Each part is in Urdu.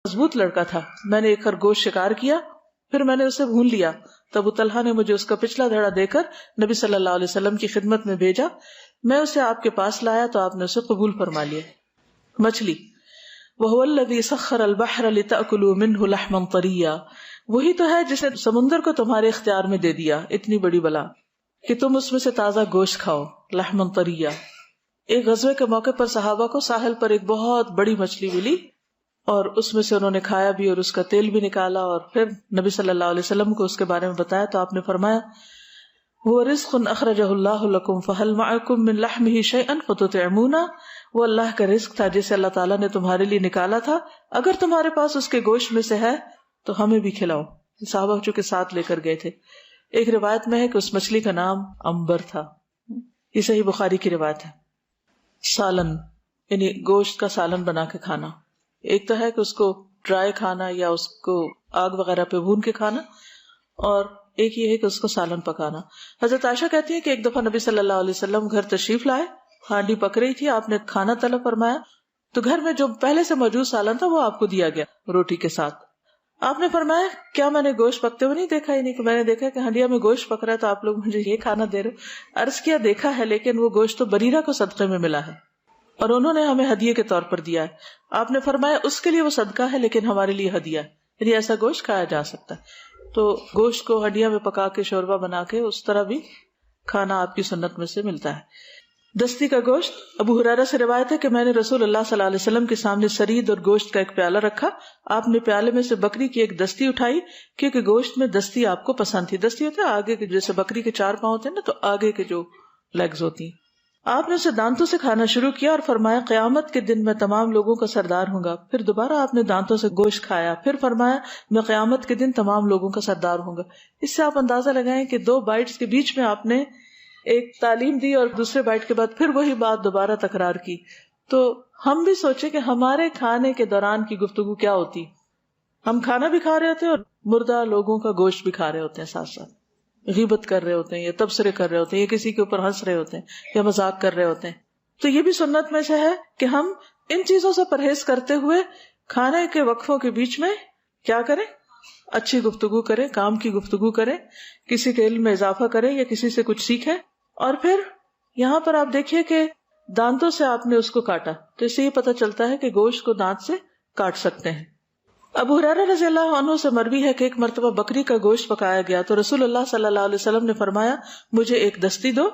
مضبوط لڑکا تھا. میں نے ایک خرگوش شکار کیا، پھر میں نے اسے بھون لیا. تو ابو طلحہ نے مجھے اس کا پچھلا دھڑا دے کر نبی صلی اللہ علیہ وسلم کی خدمت میں بھیجا. میں اسے آپ کے پاس لایا تو آپ نے اسے قبول فرما لیا. مچھلی. وَهُوَ الَّذِي سَخَّرَ الْبَحْرَ لِتَأْكُلُوا مِنْهُ لَحْمًا طَرِيًّا، وہی تو ہے جس نے سمندر کو تمہارے اختیار میں دے دیا، اتنی بڑی بلا، کہ تم اس میں سے تازہ گوشت کھاؤ. لحمًا طَرِيًّا. ایک غزوے کے موقع پر صحابہ کو ساحل پر ایک بہت بڑی مچھلی ملی اور اس میں سے انہوں نے کھایا بھی اور اس کا تیل بھی نکالا، اور پھر نبی صلی اللہ علیہ وسلم کو اس کے بارے میں بتایا تو آپ نے فرمایا وہ رزق اخرجہ اللہ لکم فہل معکم من لحمہ شیئا فتطعمون، وہ اللہ کا رزق تھا جسے اللہ تعالیٰ نے تمہارے لیے نکالا تھا، اگر تمہارے پاس اس کے گوشت میں سے ہے تو ہمیں بھی کھلاؤ. صحابہ چونکہ ساتھ لے کر گئے تھے. ایک روایت میں ہے کہ اس مچھلی کا نام عنبر تھا. یہ صحیح بخاری کی روایت ہے. سالن یعنی گوشت کا سالن بنا کے کھانا. ایک تو ہے کہ اس کو ڈرائی کھانا یا اس کو آگ وغیرہ پہ بھون کے کھانا، اور ایک یہ ہے کہ اس کو سالن پکانا. حضرت عائشہ کہتی ہے کہ ایک دفعہ نبی صلی اللہ علیہ وسلم گھر تشریف لائے، ہانڈی پک رہی تھی، آپ نے کھانا طلب فرمایا تو گھر میں جو پہلے سے موجود سالن تھا وہ آپ کو دیا گیا روٹی کے ساتھ. آپ نے فرمایا کیا میں نے گوشت پکتے ہوئے نہیں دیکھا؟ یعنی کہ میں نے دیکھا کہ ہنڈیا میں گوشت پک رہا ہے تو آپ لوگ مجھے یہ کھانا دے رہے؟ عرض کیا دیکھا ہے، لیکن وہ گوشت تو بریرہ کو صدقے میں ملا ہے اور انہوں نے ہمیں ہدیے کے طور پر دیا ہے. آپ نے فرمایا اس کے لیے وہ صدقہ ہے لیکن ہمارے لیے ہدیہ ہے، یعنی ایسا گوشت کھایا جا سکتا ہے. تو گوشت کو ہڈیاں میں پکا کے شوربہ بنا کے اس طرح بھی کھانا آپ کی سنت میں سے ملتا ہے. دستی کا گوشت. ابو ہریرہ سے روایت ہے کہ میں نے رسول اللہ صلی اللہ علیہ وسلم کے سامنے سرید اور گوشت کا ایک پیالہ رکھا، آپ نے پیالے میں سے بکری کی ایک دستی اٹھائی کیونکہ گوشت میں دستی آپ کو پسند تھی. دستی ہوتا ہے آگے کے، جیسے بکری کے 4 پاؤں ہوتے ہیں نا، تو آگے کے جو لیگز ہوتی ہیں. آپ نے اسے دانتوں سے کھانا شروع کیا اور فرمایا قیامت کے دن میں تمام لوگوں کا سردار ہوں گا. پھر دوبارہ آپ نے دانتوں سے گوشت کھایا، پھر فرمایا میں قیامت کے دن تمام لوگوں کا سردار ہوں گا. اس سے آپ اندازہ لگائیں کہ 2 بائٹس کے بیچ میں آپ نے ایک تعلیم دی اور دوسرے بائٹ کے بعد پھر وہی بات دوبارہ تکرار کی. تو ہم بھی سوچیں کہ ہمارے کھانے کے دوران کی گفتگو کیا ہوتی. ہم کھانا بھی کھا رہے ہوتے ہیں اور مردہ لوگوں کا گوشت بھی کھا رہے ہوتے ہیں، ساتھ ساتھ غیبت کر رہے ہوتے ہیں یا تبصرے کر رہے ہوتے ہیں یا کسی کے اوپر ہنس رہے ہوتے ہیں یا مذاق کر رہے ہوتے ہیں. تو یہ بھی سنت میں سے ہے کہ ہم ان چیزوں سے پرہیز کرتے ہوئے کھانے کے وقفوں کے بیچ میں کیا کریں؟ اچھی گفتگو کریں، کام کی گفتگو کریں، کسی کے علم میں اضافہ کریں یا کسی سے کچھ سیکھیں. اور پھر یہاں پر آپ دیکھیے کہ دانتوں سے آپ نے اس کو کاٹا، تو اس سے یہ پتہ چلتا ہے کہ گوشت کو دانت سے کاٹ سکتے ہیں. ابو ہریرہ رضی اللہ عنہ سے مروی ہے کہ ایک مرتبہ بکری کا گوشت پکایا گیا تو رسول اللہ صلی اللہ علیہ وسلم نے فرمایا مجھے ایک دستی دو.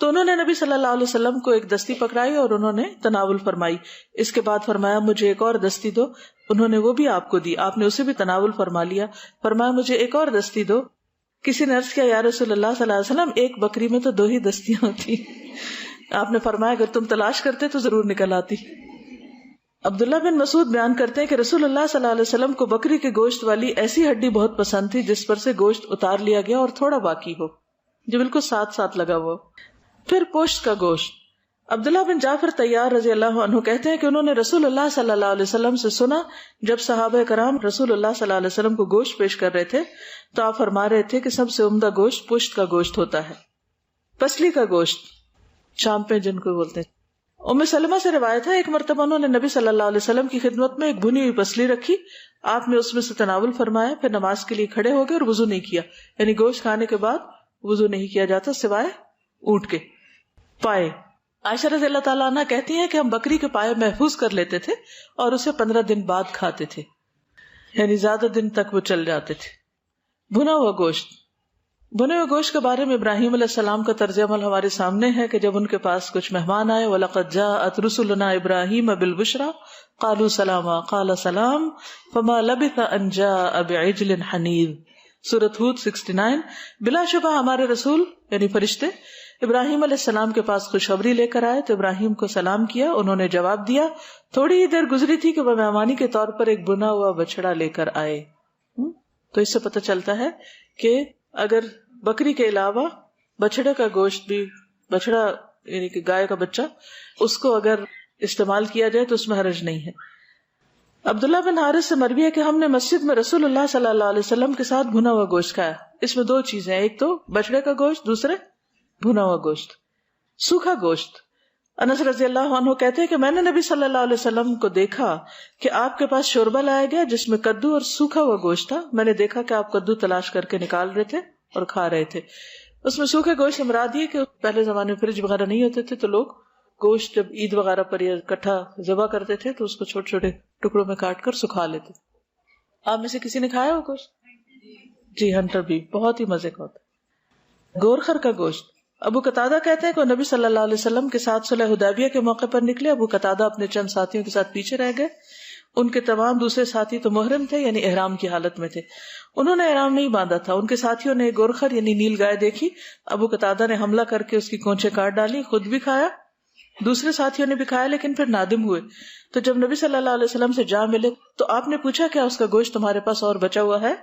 تو انہوں نے نبی صلی اللہ علیہ وسلم کو ایک دستی پکڑائی اور انہوں نے تناول فرمائی. اس کے بعد فرمایا مجھے ایک اور دستی دو. انہوں نے وہ بھی آپ کو دی، آپ نے اسے بھی تناول فرما لیا. فرمایا مجھے ایک اور دستی دو. کسی نے عرض کیا یا رسول اللہ صلی اللہ علیہ وسلم ایک بکری میں تو 2 ہی دستیاں ہوتی. آپ نے فرمایا اگر تم تلاش کرتے تو ضرور نکل آتی. عبداللہ بن مسعود بیان کرتے ہیں کہ رسول اللہ صلی اللہ علیہ وسلم کو بکری کے گوشت والی ایسی ہڈی بہت پسند تھی جس پر سے گوشت اتار لیا گیا اور تھوڑا باقی ہو، جو بالکل ساتھ ساتھ لگا ہوا. پھر پوشت کا گوشت. عبداللہ بن جعفر طیار رضی اللہ عنہ کہتے ہیں کہ انہوں نے رسول اللہ صلی اللہ علیہ وسلم سے سنا جب صحابہ کرام رسول اللہ صلی اللہ علیہ وسلم کو گوشت پیش کر رہے تھے تو آپ فرما رہے تھے کہ سب سے عمدہ گوشت پشت کا گوشت ہوتا ہے. پسلی کا گوشت، چامپیں جن کو بولتے ہیں. ام سلمہ سے روایت ہے ایک مرتبہ انہوں نے نبی صلی اللہ علیہ وسلم کی خدمت میں ایک بھنی ہوئی پسلی رکھی، آپ نے اس میں سے تناول فرمایا، پھر نماز کے لیے کھڑے ہو گئے اور وضو نہیں کیا. یعنی گوشت کھانے کے بعد وضو نہیں کیا جاتا سوائے اونٹ کے پائے. عائشہ رضی اللہ تعالیٰ عنہ کہتی ہیں کہ ہم بکری کے پائے محفوظ کر لیتے تھے اور اسے 15 دن بعد کھاتے تھے، یعنی زیادہ دن تک وہ چل جاتے تھے. بھنا ہوا گوشت. بھنے ہوئے گوشت کے بارے میں ابراہیم علیہ السلام کا طرز عمل ہمارے سامنے ہے کہ جب ان کے پاس کچھ مہمان آئے وَلَقَدْ جَاءَتْ رُسُلُنَا إِبْرَاهِيمَ بِالْبُشْرَى قَالُوا سَلَامًا قَالَ سَلَامٌ فَمَا لَبِثَ أَنْ جَاءَ بِعِجْلٍ حَنِيذٍ. سورۃ ہود 69. بلا شبہ ہمارے رسول یعنی فرشتے ابراہیم علیہ السلام کے پاس خوشخبری لے کر آئے تو ابراہیم کو سلام کیا، انہوں نے جواب دیا. تھوڑی ہی دیر گزری تھی کہ وہ مہمانی کے طور پر ایک بنا ہوا بچڑا لے کر آئے. تو اس سے پتہ چلتا ہے کہ اگر بکری کے علاوہ بچڑے کا گوشت بھی، بچڑا یعنی کہ گائے کا بچہ، اس کو اگر استعمال کیا جائے تو اس میں حرج نہیں ہے. عبداللہ بن حارث سے مروی ہے کہ ہم نے مسجد میں رسول اللہ صلی اللہ علیہ وسلم کے ساتھ بھنا ہوا گوشت کھایا. اس میں 2 چیزیں ہیں، ایک تو بچڑے کا گوشت، دوسرے بھنا ہوا گوشت. سوکھا گوشت. انس رضی اللہ عنہ کہتے ہیں کہ میں نے نبی صلی اللہ علیہ وسلم کو دیکھا کہ آپ کے پاس شوربہ لایا گیا جس میں کدو اور سوکھا ہوا گوشت تھا. میں نے دیکھا کہ آپ کدو تلاش کر کے نکال رہے تھے اور کھا رہے تھے. اس میں سوکھے گوشت سے مراد یہ کہ پہلے زمانے میں فریج وغیرہ نہیں ہوتے تھے تو لوگ گوشت جب عید وغیرہ پر یا اکٹھا ذبح کرتے تھے تو اس کو چھوٹے چھوٹے ٹکڑوں میں کاٹ کر سکھا لیتے. آپ میں سے کسی نے کھایا ہو گوشت؟ جی ہنٹر بھی بہت ہی مزے کا ہوتا ہے. گورخر کا گوشت. ابو قتادہ کہتے ہیں کہ نبی صلی اللہ علیہ وسلم کے ساتھ صلح حدیبیہ کے موقع پر نکلے. ابو قتادہ اپنے چند ساتھیوں کے ساتھ پیچھے رہ گئے. ان کے تمام دوسرے ساتھی تو محرم تھے یعنی احرام کی حالت میں تھے. انہوں نے احرام نہیں باندھا تھا. ان کے ساتھیوں نے گورخر یعنی نیل گائے دیکھی. ابو قتادہ نے حملہ کر کے اس کی کونچیں کاٹ ڈالی. خود بھی کھایا, دوسرے ساتھیوں نے بھی کھایا, لیکن پھر نادم ہوئے. تو جب نبی صلی اللہ علیہ وسلم سے جا ملے تو آپ نے پوچھا کیا اس کا گوشت تمہارے پاس اور بچا ہوا ہے؟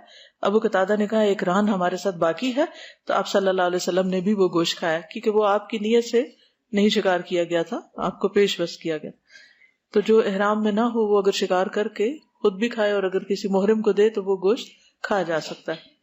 ابو قتادہ نے کہا ایک ران ہمارے ساتھ باقی ہے. تو آپ صلی اللہ علیہ وسلم نے بھی وہ گوشت کھایا کیونکہ وہ آپ کی نیت سے نہیں شکار کیا گیا تھا, آپ کو پیش بس کیا گیا. تو جو احرام میں نہ ہو وہ اگر شکار کر کے خود بھی کھائے اور اگر کسی محرم کو دے تو وہ گوشت کھایا جا سکتا ہے.